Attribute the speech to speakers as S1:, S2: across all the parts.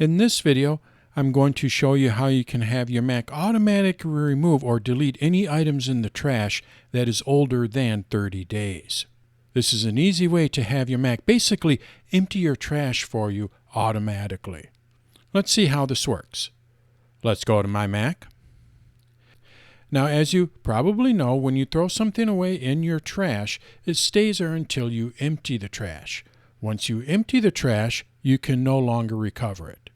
S1: In this video, I'm going to show you how you can have your Mac automatically remove or delete any items in the trash that is older than 30 days. This is an easy way to have your Mac basically empty your trash for you automatically. Let's see how this works. Let's go to my Mac. Now, as you probably know, when you throw something away in your trash, it stays there until you empty the trash. Once you empty the trash, you can no longer recover it.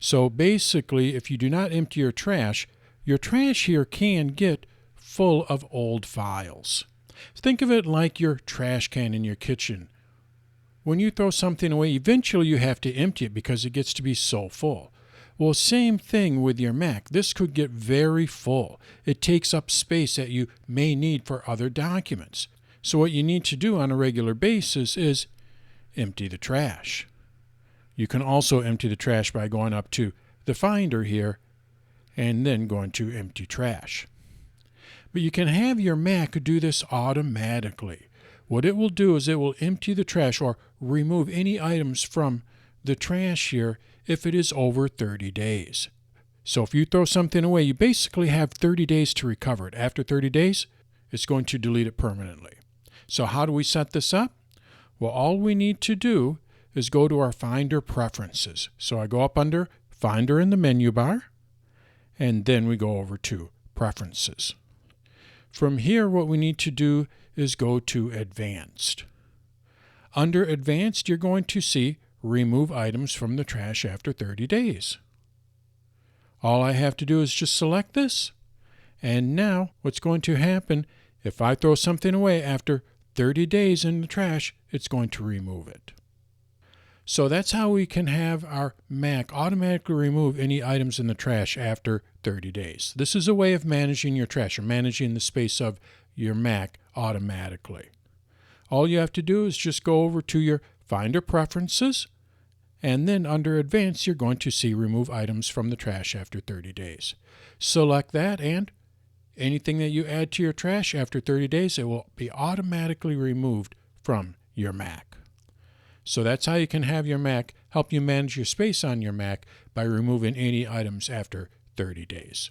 S1: So basically, if you do not empty your trash here can get full of old files. Think of it like your trash can in your kitchen. When you throw something away, eventually you have to empty it because it gets to be so full. Well, same thing with your Mac. This could get very full. It takes up space that you may need for other documents. So what you need to do on a regular basis is empty the trash. You can also empty the trash by going up to the Finder here and then going to Empty Trash. But you can have your Mac do this automatically. What it will do is it will empty the trash or remove any items from the trash here if it is over 30 days. So if you throw something away, you basically have 30 days to recover it. After 30 days, it's going to delete it permanently. So how do we set this up? Well, all we need to do is go to our Finder Preferences. So I go up under Finder in the menu bar, and then we go over to Preferences. From here, what we need to do is go to Advanced. Under Advanced, you're going to see Remove Items from the Trash after 30 days. All I have to do is just select this, and now what's going to happen, if I throw something away after 30 days in the trash, it's going to remove it. So that's how we can have our Mac automatically remove any items in the trash after 30 days. This is a way of managing your trash or managing the space of your Mac automatically. All you have to do is just go over to your Finder Preferences, and then under Advanced, you're going to see Remove Items from the Trash after 30 days. Select that, and anything that you add to your trash after 30 days, it will be automatically removed from your Mac. So that's how you can have your Mac help you manage your space on your Mac by removing any items after 30 days.